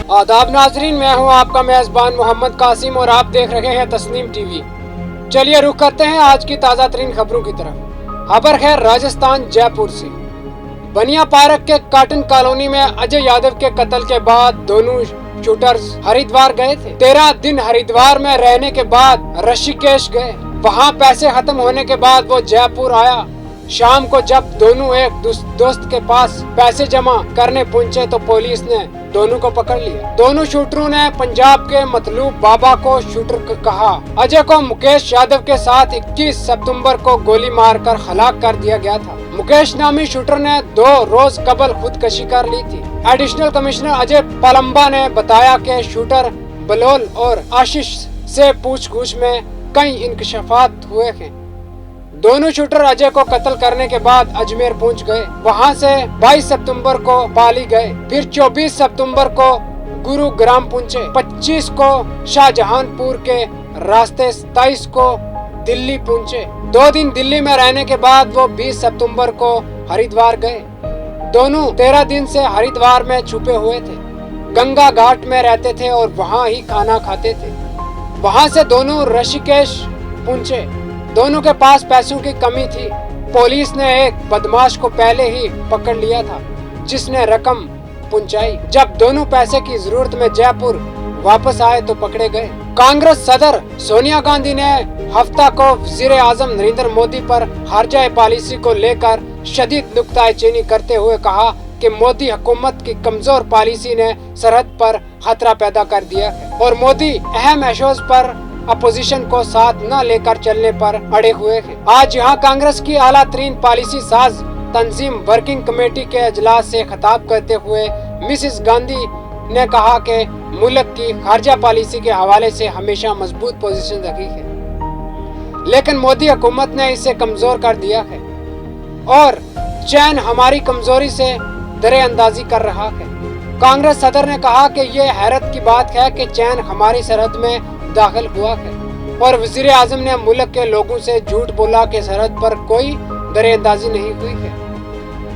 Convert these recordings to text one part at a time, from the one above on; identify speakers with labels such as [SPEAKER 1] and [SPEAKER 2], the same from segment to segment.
[SPEAKER 1] आदाब नाजरीन, मैं हूं आपका मेज़बान मोहम्मद कासिम और आप देख रहे हैं तस्नीम टीवी। चलिए रुख करते हैं आज की ताज़ा तरीन खबरों की तरफ। खबर है राजस्थान जयपुर से। बनिया पार्क के काटन कॉलोनी में अजय यादव के कत्ल के बाद दोनों शूटर्स हरिद्वार गए थे। 13 दिन हरिद्वार में रहने के बाद ऋषिकेश गए। वहां पैसे खत्म होने के बाद वो जयपुर आया। शाम को जब दोनों एक दोस्त के पास पैसे जमा करने पहुंचे तो पुलिस ने दोनों को पकड़ लिया। दोनों शूटरों ने पंजाब के मतलूब बाबा को शूटर कहा। अजय को मुकेश यादव के साथ 21 सितंबर को गोली मारकर हलाक कर दिया गया था। मुकेश नामी शूटर ने 2 रोज कबल खुदकशी कर ली थी। एडिशनल कमिश्नर अजय पलम्बा ने बताया कि शूटर बलोल और आशीष से पूछताछ में कई इंकशाफात हुए हैं। दोनों शूटर अजय को कत्ल करने के बाद अजमेर पहुंच गए। वहां से 22 सितंबर को पाली गए, फिर 24 सितंबर को गुरुग्राम पहुंचे, 25 को शाहजहांपुर के रास्ते, 27 को दिल्ली पहुंचे। 2 दिन दिल्ली में रहने के बाद वो 20 सितंबर को हरिद्वार गए। दोनों 13 दिन से हरिद्वार में छुपे हुए थे, गंगा घाट में रहते थे और वहां ही खाना खाते थे। वहां से दोनों ऋषिकेश पहुंचे। दोनों के पास पैसों की कमी थी। पुलिस ने एक बदमाश को पहले ही पकड़ लिया था जिसने रकम पहुंचाई। जब दोनों पैसे की जरूरत में जयपुर वापस आए तो पकड़े गए। कांग्रेस सदर सोनिया गांधी ने हफ्ता को वजीर आजम नरेंद्र मोदी पर हरजाई पॉलिसी को लेकर शदीद नुक्ताचीनी करते हुए कहा कि मोदी हुकूमत की कमजोर पॉलिसी ने सरहद पर खतरा पैदा कर दिया है और मोदी अहम इश्यूज पर अपोजिशन को साथ न लेकर चलने पर अड़े हुए हैं। आज यहाँ कांग्रेस की आला तरीन पॉलिसी साज तंजीम वर्किंग कमेटी के अजलास से खिताब करते हुए मिसेस गांधी ने कहा कि मुल्क की खारजा पॉलिसी के हवाले से हमेशा मजबूत पोजीशन रखी है, लेकिन मोदी हुकूमत ने इसे कमजोर कर दिया है और चैन हमारी कमजोरी से दरेअंदाजी कर रहा है। कांग्रेस सदर ने कहा कि ये हैरत की बात है कि चैन हमारी सरहद में दाखिल हुआ है और वजीर आजम ने मुल्क के लोगों से झूठ बोला कि सरहद पर कोई दरेअंदाजी नहीं हुई है।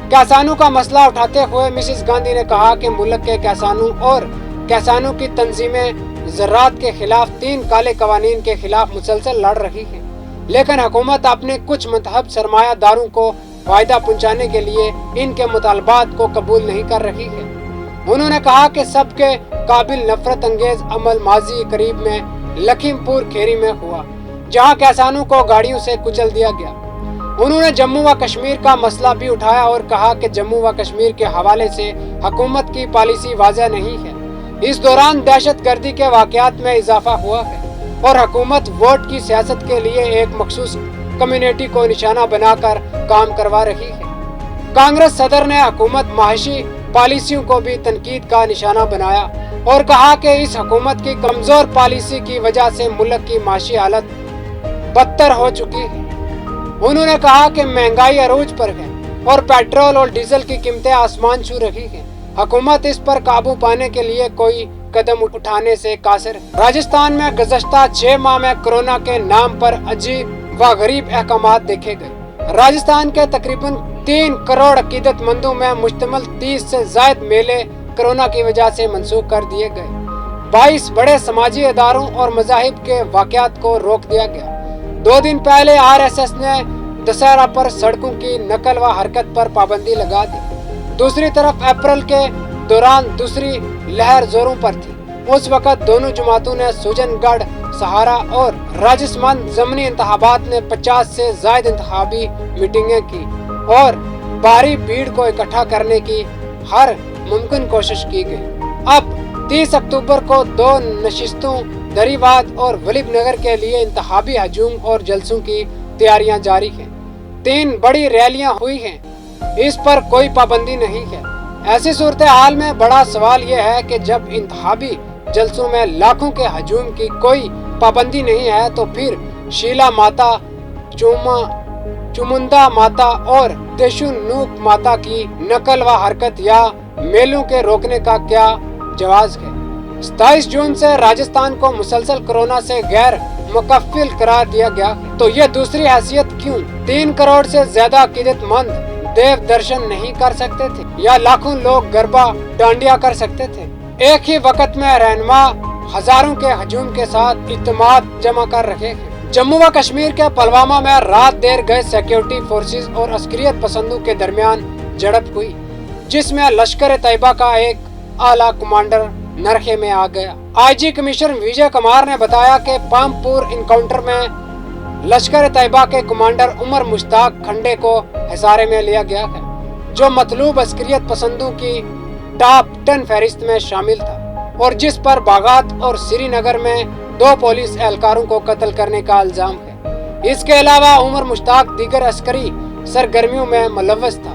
[SPEAKER 1] किसानों का मसला उठाते हुए मिसेस गांधी ने कहा कि मुल्क के किसानों और किसानों की तंजीमें ज़राअत के खिलाफ 3 काले कवानीन के खिलाफ मुसलसल लड़ रही है, लेकिन हुकूमत अपने कुछ मुतहब सरमायादारों को फायदा पहुँचाने के लिए इनके मुतालबात को कबूल नहीं कर रही है। उन्होंने कहा कि सबके काबिल नफरत अंगेज अमल माजी करीब में लखीमपुर खेरी में हुआ, जहां किसानों को गाड़ियों से कुचल दिया गया। उन्होंने जम्मू व कश्मीर का मसला भी उठाया और कहा कि जम्मू व कश्मीर के हवाले से हुकूमत की पॉलिसी वाज़ह नहीं है। इस दौरान दहशतगर्दी के वाक़यात में इजाफा हुआ है और हुकूमत वोट की सियासत के लिए एक मखसूस कम्युनिटी को निशाना बनाकर काम करवा रही है। कांग्रेस सदर ने हुकूमत माशी पॉलिसियों को भी तनकीद का निशाना बनाया और कहा कि इस हुकूमत की कमजोर पॉलिसी की वजह से मुल्क की माशी हालत बदतर हो चुकी है। उन्होंने कहा कि महंगाई अरूज पर है और पेट्रोल और डीजल की कीमतें आसमान छू रही हैं। हुकूमत इस पर काबू पाने के लिए कोई कदम उठाने से कासिर है। राजस्थान में गुज़श्ता 6 माह में कोरोना के नाम पर अजीब व गरीब अहकामात देखे गए। राजस्थान के तकरीबन 3 करोड़ अकीदतमंदों में मुश्तमिल 30 से ज़ायद मेले कोरोना की वजह से मंसूख कर दिए गए। 22 बड़े समाजी इदारों और मज़ाहिब के वाक़यात को रोक दिया गया। 2 दिन पहले RSS ने दशहरा पर सड़कों की नकल व हरकत पर पाबंदी लगा दी। दूसरी तरफ अप्रैल के दौरान दूसरी लहर जोरों पर थी। उस वक़्त दोनों जमातों ने सुजनगढ़, सहारा और राजस्थान ज़मनी इंतखाबात ने 50 से ज़ायद इंतखाबी मीटिंगें की और भारी भीड़ को इकट्ठा करने की हर मुमकिन कोशिश की गई। अब 30 अक्टूबर को 2 नशिस्तों दरीवाद और वलीद नगर के लिए इंतखाबी हजूम और जलसों की तैयारियां जारी हैं। 3 बड़ी रैलियां हुई हैं, इस पर कोई पाबंदी नहीं है। ऐसी सूरत हाल में बड़ा सवाल यह है कि जब इंतखाबी जलसों में लाखों के हजूम की कोई पाबंदी नहीं है तो फिर शीला माता, चुमुंदा माता और देशुनूक माता की नकल व हरकत या मेलों के रोकने का क्या जवाब है। 27 जून से राजस्थान को मुसलसल कोरोना से गैर मुकफ्फिल करार दिया गया है, तो यह दूसरी हैसियत क्यों? 3 करोड़ से ज्यादा अकीदतमंद देव दर्शन नहीं कर सकते थे या लाखों लोग गरबा डांडिया कर सकते थे? एक ही वक्त में रहनुमा हजारों के हजूम के साथ इत्तेमाद जमा कर रखे थे। जम्मू व कश्मीर के पुलवामा में रात देर गए सिक्योरिटी फोर्सेस और अस्करियत पसंदों के दरमियान झड़प हुई, जिसमें लश्कर तैयबा का एक आला कमांडर नरखे में आ गया। आईजी कमिश्नर विजय कुमार ने बताया कि पामपुर इनकाउंटर में लश्कर तैयबा के कमांडर उमर मुश्ताक खंडे को हिसारे में लिया गया है, जो मतलूब अस्करियत पसंदों की टॉप 10 फहरिस्त में शामिल था और जिस पर बागात और श्रीनगर में 2 पुलिस एहलकारों को कत्ल करने का इल्जाम है। इसके अलावा उमर मुश्ताक दीगर अस्करी सरगर्मियों में मुलव्वस था।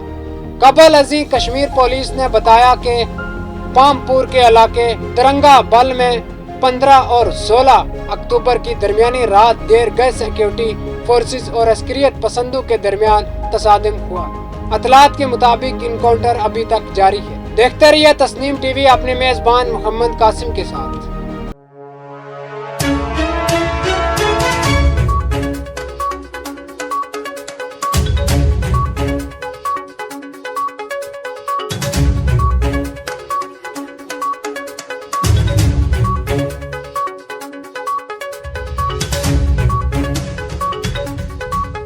[SPEAKER 1] कबल अजी कश्मीर पुलिस ने बताया कि पामपुर के इलाके तिरंगा बल में 15 और 16 अक्टूबर की दरमियानी रात देर गए सिक्योरिटी फोर्सेस और अस्करियत पसंदों के दरमियान तसादम हुआ। अतलात के मुताबिक इनकाउंटर अभी तक जारी है। देखते रहिए तस्नीम टीवी अपने मेजबान मोहम्मद कासिम के साथ।